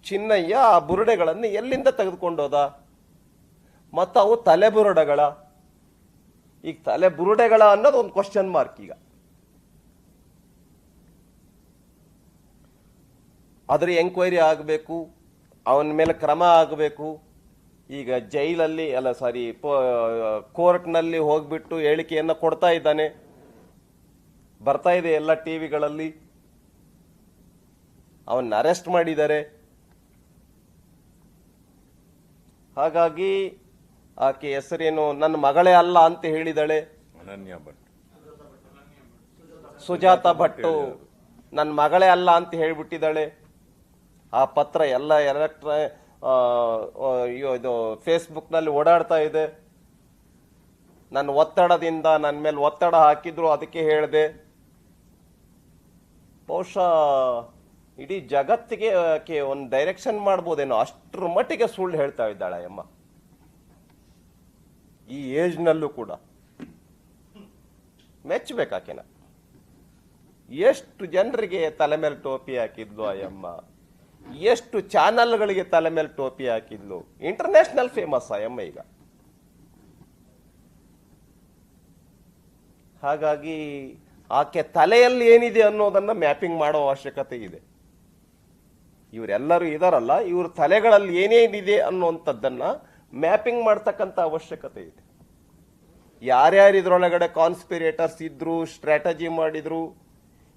ಚಿನ್ನಯ್ಯ ಆ ಬುರುಡೆಗಳನ್ನು ಎಲ್ಲಿಂದ ತೆಗೆದುಕೊಂಡೋದ? ಮತ್ತು ಅವು ತಲೆ ಬುರುಡೆಗಳ? ಈಗ ತಲೆ ಬುರುಡೆಗಳ ಅನ್ನೋದು ಒಂದು ಕ್ವಶನ್ ಮಾರ್ಕ್. ಈಗ ಅದ್ರ ಎಂಕ್ವೈರಿ ಆಗಬೇಕು, ಅವನ ಮೇಲೆ ಕ್ರಮ ಆಗಬೇಕು. ಈಗ ಜೈಲಲ್ಲಿ ಕೋರ್ಟ್ನಲ್ಲಿ ಹೋಗ್ಬಿಟ್ಟು ಹೇಳಿಕೆಯನ್ನು ಕೊಡ್ತಾ ಇದ್ದಾನೆ, ಬರ್ತಾ ಇದೆ ಎಲ್ಲ ಟಿವಿಗಳಲ್ಲಿ. ಅವನ್ನ ಅರೆಸ್ಟ್ ಮಾಡಿದ್ದಾರೆ. ಹಾಗಾಗಿ ಆಕೆ ಹೆಸರೇನು, ನನ್ನ ಮಗಳೇ ಅಲ್ಲ ಅಂತ ಹೇಳಿದಾಳೆ. ಸುಜಾತ ಭಟ್ಟು ನನ್ನ ಮಗಳೇ ಅಲ್ಲ ಅಂತ ಹೇಳಿಬಿಟ್ಟಿದ್ದಾಳೆ. ಆ ಪತ್ರ ಎಲ್ಲ ಇದು ಫೇಸ್ಬುಕ್ನಲ್ಲಿ ಓಡಾಡ್ತಾ ಇದೆ. ನನ್ನ ಒತ್ತಡದಿಂದ ನನ್ನ ಮೇಲೆ ಒತ್ತಡ ಹಾಕಿದ್ರು, ಅದಕ್ಕೆ ಹೇಳಿದೆ. ಬಹುಶಃ ಇಡೀ ಜಗತ್ತಿಗೆ ಒಂದು ಡೈರೆಕ್ಷನ್ ಮಾಡ್ಬೋದೇನೋ, ಅಷ್ಟರ ಮಟ್ಟಿಗೆ ಸುಳ್ಳು ಹೇಳ್ತಾ ಇದ್ದಾಳೆ ಅಮ್ಮ. ಈ ಏಜ್ನಲ್ಲೂ ಕೂಡ ಮೆಚ್ಚಬೇಕಾಕೆನ. ಎಷ್ಟು ಜನರಿಗೆ ತಲೆ ಮೇಲೆ ಟೋಪಿ ಹಾಕಿದ್ಲು ಅಯ್ಯಮ್ಮ, ಎಷ್ಟು ಚಾನಲ್ಗಳಿಗೆ ತಲೆ ಮೇಲೆ ಟೋಪಿ ಹಾಕಿದ್ಲು. ಇಂಟರ್ನ್ಯಾಷನಲ್ ಫೇಮಸ್ ಅಯ್ಯಮ್ಮ ಈಗ. ಹಾಗಾಗಿ ಆಕೆ ತಲೆಯಲ್ಲಿ ಏನಿದೆ ಅನ್ನೋದನ್ನ ಮ್ಯಾಪಿಂಗ್ ಮಾಡೋ ಅವಶ್ಯಕತೆ ಇದೆ. ಇವರೆಲ್ಲರೂ ಇದಾರಲ್ಲ, ಇವ್ರ ತಲೆಗಳಲ್ಲಿ ಏನೇನಿದೆ ಅನ್ನುವಂಥದ್ದನ್ನ ಮ್ಯಾಪಿಂಗ್ ಮಾಡ್ತಕ್ಕಂಥ ಅವಶ್ಯಕತೆ ಇದೆ. ಯಾರ್ಯಾರು ಇದ್ರೊಳಗಡೆ ಕಾನ್ಸ್ಪಿರೇಟರ್ಸ್ ಇದ್ರು, ಸ್ಟ್ರಾಟಜಿ ಮಾಡಿದ್ರು,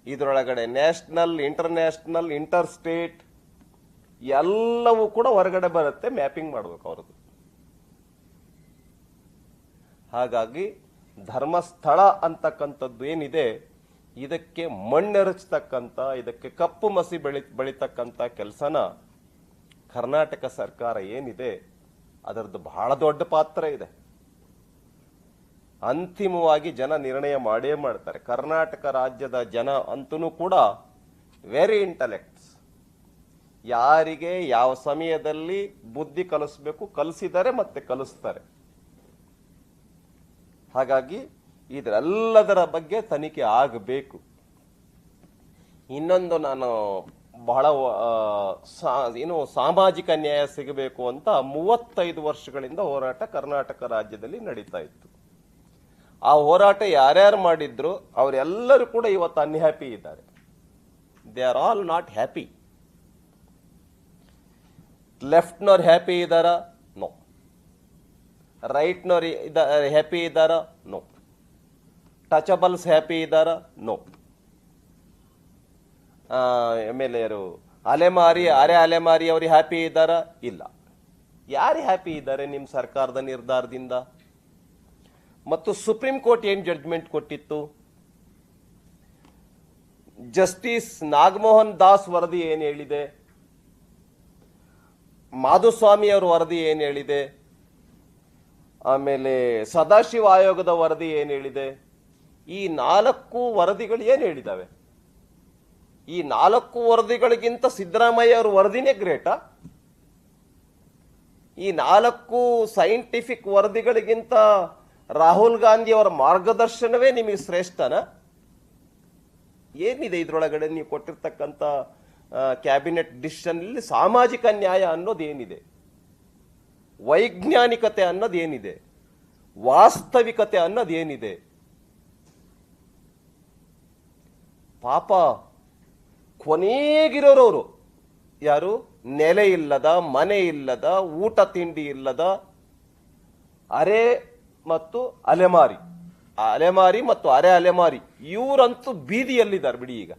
ಇದರೊಳಗಡೆ ನ್ಯಾಷನಲ್, ಇಂಟರ್ನ್ಯಾಷನಲ್, ಇಂಟರ್ ಸ್ಟೇಟ್ ಎಲ್ಲವೂ ಕೂಡ ಹೊರಗಡೆ ಬರುತ್ತೆ. ಮ್ಯಾಪಿಂಗ್ ಮಾಡಬೇಕು ಅವ್ರದ್ದು. ಹಾಗಾಗಿ ಧರ್ಮಸ್ಥಳ ಅಂತಕ್ಕಂಥದ್ದು ಏನಿದೆ, ಇದಕ್ಕೆ ಮಣ್ಣೆರಚತಕ್ಕಂಥ, ಇದಕ್ಕೆ ಕಪ್ಪು ಮಸಿ ಬೆಳಿತಕ್ಕಂಥ ಕೆಲಸನ ಕರ್ನಾಟಕ ಸರ್ಕಾರ ಏನಿದೆ ಅದರದ್ದು ಬಹಳ ದೊಡ್ಡ ಪಾತ್ರ ಇದೆ. ಅಂತಿಮವಾಗಿ ಜನ ನಿರ್ಣಯ ಮಾಡೇ ಮಾಡ್ತಾರೆ. ಕರ್ನಾಟಕ ರಾಜ್ಯದ ಜನ ಅಂತೂ ಕೂಡ ವೆರಿ ಇಂಟೆಲೆಕ್ಟ್ಸ್. ಯಾರಿಗೆ ಯಾವ ಸಮಯದಲ್ಲಿ ಬುದ್ಧಿ ಕಲಿಸ್ಬೇಕು ಕಲಿಸಿದ್ದಾರೆ, ಮತ್ತೆ ಕಲಿಸ್ತಾರೆ. ಹಾಗಾಗಿ ಇದರೆಲ್ಲದರ ಬಗ್ಗೆ ತನಿಖೆ ಆಗಬೇಕು. ಇನ್ನೊಂದು, ನಾನು ಬಹಳ ಸಾಮಾಜಿಕ ನ್ಯಾಯ ಸಿಗಬೇಕು ಅಂತ 35 ವರ್ಷಗಳಿಂದ ಹೋರಾಟ ಕರ್ನಾಟಕ ರಾಜ್ಯದಲ್ಲಿ ನಡೀತಾ ಇತ್ತು. ಆ ಹೋರಾಟ ಯಾರ್ಯಾರು ಮಾಡಿದ್ರು ಅವರೆಲ್ಲರೂ ಕೂಡ ಇವತ್ತು ಅನ್ಹ್ಯಾಪಿ ಇದ್ದಾರೆ. They are all not happy. ಲೆಫ್ಟ್ನವ್ರು ಹ್ಯಾಪಿ ಇದ್ದಾರ? ನೋ. ರೈಟ್ನವ್ರು ಹ್ಯಾಪಿ ಇದ್ದಾರ? ನೋ. ಟಚಬಲ್ಸ್ ಹ್ಯಾಪಿ ಇದ್ದಾರ? ನೋ. ಆಮೇಲೆ ಅಲೆಮಾರಿ ಅವರು ಹ್ಯಾಪಿ ಇದ್ದಾರ? ಇಲ್ಲ. ಯಾರು ಹ್ಯಾಪಿ ಇದ್ದಾರೆ ನಿಮ್ಮ ಸರ್ಕಾರದ ನಿರ್ಧಾರದಿಂದ? ಮತ್ತು ಸುಪ್ರೀಂ ಕೋರ್ಟ್ ಏನ್ ಜಡ್ಜ್ಮೆಂಟ್ ಕೊಟ್ಟಿತ್ತು? ಜಸ್ಟಿಸ್ ನಾಗಮೋಹನ್ ದಾಸ್ ವರದಿ ಏನ್ ಹೇಳಿದೆ? ಮಾಧುಸ್ವಾಮಿ ಅವರ ವರದಿ ಏನ್ ಹೇಳಿದೆ? ಆಮೇಲೆ ಸದಾಶಿವ ಆಯೋಗದ ವರದಿ ಏನ್ ಹೇಳಿದೆ? ಈ 4 ವರದಿಗಳು ಏನ್ ಹೇಳಿದಾವೆ? ಈ 4 ವರದಿಗಳಿಗಿಂತ ಸಿದ್ದರಾಮಯ್ಯ ಅವರ ವರದಿನೇ ಗ್ರೇಟಾ? ಈ 4 ಸೈಂಟಿಫಿಕ್ ವರದಿಗಳಿಗಿಂತ ರಾಹುಲ್ ಗಾಂಧಿ ಅವರ ಮಾರ್ಗದರ್ಶನವೇ ನಿಮಗೆ ಶ್ರೇಷ್ಠನ? ಏನಿದೆ ಇದ್ರೊಳಗಡೆ ನೀವು ಕೊಟ್ಟಿರ್ತಕ್ಕಂಥ ಕ್ಯಾಬಿನೆಟ್ ಡಿಸಿಷನ್? ಸಾಮಾಜಿಕ ನ್ಯಾಯ ಅನ್ನೋದೇನಿದೆ? ವೈಜ್ಞಾನಿಕತೆ ಅನ್ನೋದೇನಿದೆ? ವಾಸ್ತವಿಕತೆ ಅನ್ನೋದೇನಿದೆ? ಪಾಪ ಕೊನೆಗಿರೋರವರು ಯಾರು? ನೆಲೆ ಇಲ್ಲದ, ಮನೆ ಇಲ್ಲದ, ಊಟ ತಿಂಡಿ ಇಲ್ಲದ ಅರೆ ಮತ್ತು ಅಲೆಮಾರಿ ಮತ್ತು ಅರೆ ಅಲೆಮಾರಿ ಇವರಂತೂ ಬೀದಿಯಲ್ಲಿದ್ದಾರೆ ಬಿಡಿ. ಈಗ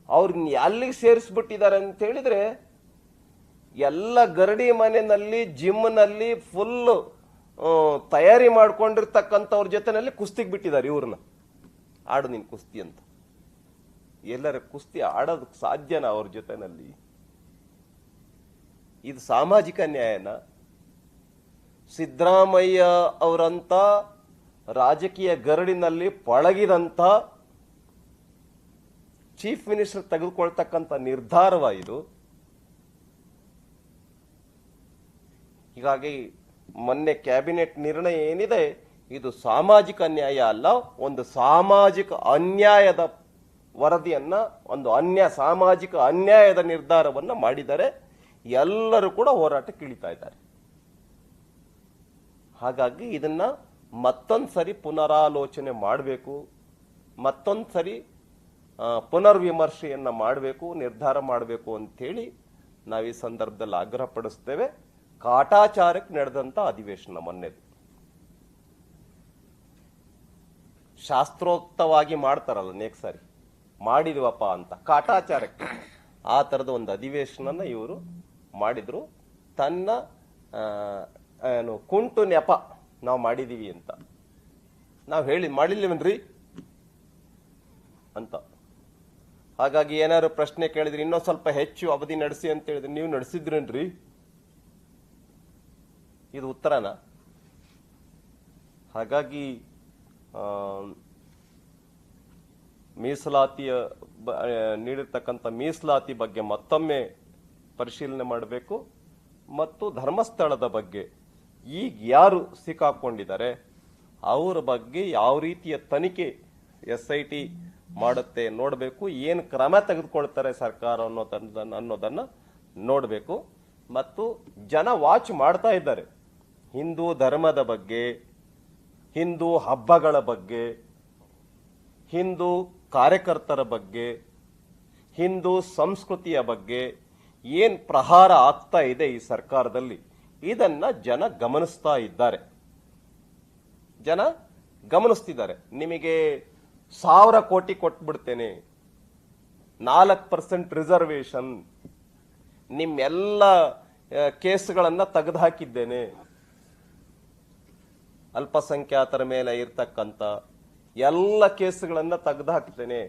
ಅವ್ರನ್ನ ಅಲ್ಲಿಗೆ ಸೇರಿಸ್ಬಿಟ್ಟಿದ್ದಾರೆ ಅಂತ ಹೇಳಿದ್ರೆ, ಎಲ್ಲ ಗರಡಿ ಮನೆಯಲ್ಲಿ, ಜಿಮ್ನಲ್ಲಿ ಫುಲ್ ತಯಾರಿ ಮಾಡ್ಕೊಂಡಿರ್ತಕ್ಕಂಥವ್ರ ಜೊತೆನಲ್ಲಿ ಕುಸ್ತಿಗೆ ಬಿಟ್ಟಿದ್ದಾರೆ ಇವ್ರನ್ನ. ಆಡು ನೀನು ಕುಸ್ತಿ ಅಂತ. ಎಲ್ಲರ ಕುಸ್ತಿ ಆಡೋದಕ್ಕೆ ಸಾಧ್ಯನಾ ಅವ್ರ ಜೊತೆನಲ್ಲಿ? ಇದು ಸಾಮಾಜಿಕ ನ್ಯಾಯನ? ಸಿದ್ದರಾಮಯ್ಯ ಅವರಂತ ರಾಜಕೀಯ ಗರಡಿನಲ್ಲಿ ಪಳಗಿದಂತ ಚೀಫ್ ಮಿನಿಸ್ಟರ್ ತೆಗೆದುಕೊಳ್ತಕ್ಕಂಥ ನಿರ್ಧಾರವ ಇದು? ಹೀಗಾಗಿ ಮೊನ್ನೆ ಕ್ಯಾಬಿನೆಟ್ ನಿರ್ಣಯ ಏನಿದೆ, ಇದು ಸಾಮಾಜಿಕ ನ್ಯಾಯ ಅಲ್ಲ, ಒಂದು ಸಾಮಾಜಿಕ ಅನ್ಯಾಯದ ವರದಿಯನ್ನ, ಒಂದು ಸಾಮಾಜಿಕ ಅನ್ಯಾಯದ ನಿರ್ಧಾರವನ್ನ ಮಾಡಿದರೆ ಎಲ್ಲರೂ ಕೂಡ ಹೋರಾಟಕ್ಕೆ ಇಳಿತಾ ಇದ್ದಾರೆ. ಹಾಗಾಗಿ ಇದನ್ನ ಮತ್ತೊಂದು ಸರಿ ಪುನರಾಲೋಚನೆ ಮಾಡಬೇಕು, ಮತ್ತೊಂದು ಸರಿ ಪುನರ್ವಿಮರ್ಶೆಯನ್ನ ಮಾಡಬೇಕು, ನಿರ್ಧಾರ ಮಾಡಬೇಕು ಅಂತೇಳಿ ನಾವು ಈ ಸಂದರ್ಭದಲ್ಲಿ ಆಗ್ರಹ ಪಡಿಸ್ತೇವೆ. ಕಾಟಾಚಾರಕ್ಕೆ ನಡೆದಂತ ಅಧಿವೇಶನ ಮೊನ್ನೆದು. ಶಾಸ್ತ್ರೋಕ್ತವಾಗಿ ಮಾಡ್ತಾರಲ್ಲ ಅನೇಕ ಸಾರಿ, ಮಾಡಿದ್ವಪ್ಪ ಅಂತ ಕಾಟಾಚಾರಕ್ಕೆ ಆ ಥರದ ಒಂದು ಅಧಿವೇಶನನ ಇವರು ಮಾಡಿದ್ರು. ತನ್ನ ಕುಂಟು ನೆಪ ನಾವು ಮಾಡಿದೀವಿ ಅಂತ ನಾವು ಮಾಡಿಲ್ವೇನ್ರಿ ಅಂತ. ಹಾಗಾಗಿ ಏನಾದ್ರು ಪ್ರಶ್ನೆ ಕೇಳಿದ್ರಿ, ಇನ್ನೂ ಸ್ವಲ್ಪ ಹೆಚ್ಚು ಅವಧಿ ನಡೆಸಿ ಅಂತ ಹೇಳಿದ್ರೆ ನೀವು ನಡೆಸಿದ್ರೇನ್ರಿ? ಇದು ಉತ್ತರನ? ಹಾಗಾಗಿ ಮೀಸಲಾತಿಯ ನೀಡಿರ್ತಕ್ಕಂಥ ಮೀಸಲಾತಿ ಬಗ್ಗೆ ಮತ್ತೊಮ್ಮೆ ಪರಿಶೀಲನೆ ಮಾಡಬೇಕು. ಮತ್ತು ಧರ್ಮಸ್ಥಳದ ಬಗ್ಗೆ ಈಗ ಯಾರು ಸಿಕ್ಕಾಕೊಂಡಿದ್ದಾರೆ ಅವರ ಬಗ್ಗೆ ಯಾವ ರೀತಿಯ ತನಿಖೆ SIT ಮಾಡುತ್ತೆ ನೋಡಬೇಕು. ಏನು ಕ್ರಮ ತೆಗೆದುಕೊಳ್ತಾರೆ ಸರ್ಕಾರ ಅನ್ನೋದನ್ನ ನೋಡಬೇಕು. ಮತ್ತು ಜನ ವಾಚ್ ಮಾಡ್ತಾ ಇದ್ದಾರೆ. ಹಿಂದೂ ಧರ್ಮದ ಬಗ್ಗೆ, ಹಿಂದೂ ಹಬ್ಬಗಳ ಬಗ್ಗೆ, ಹಿಂದೂ ಕಾರ್ಯಕರ್ತರ ಬಗ್ಗೆ, ಹಿಂದೂ ಸಂಸ್ಕೃತಿಯ ಬಗ್ಗೆ ಏನ್ ಪ್ರಹಾರ ಆಗ್ತಾ ಇದೆ ಈ ಸರ್ಕಾರದಲ್ಲಿ, ಇದನ್ನ ಜನ ಗಮನಿಸ್ತಾ ಇದ್ದಾರೆ. ಜನ ಗಮನಿಸ್ತಿದ್ದಾರೆ. ನಿಮಗೆ 1000 ಕೋಟಿ ಕೊಟ್ಬಿಡ್ತೇನೆ, 4% ರಿಸರ್ವೇಶನ್, ನಿಮ್ಮೆಲ್ಲ ಕೇಸ್ಗಳನ್ನ ತೆಗೆದುಹಾಕಿದ್ದೇನೆ, ಅಲ್ಪಸಂಖ್ಯಾತರ ಮೇಲೆ ಇರ್ತಕ್ಕಂಥ ಎಲ್ಲ ಕೇಸ್ಗಳನ್ನ ತೆಗೆದುಹಾಕ್ತೇನೆ.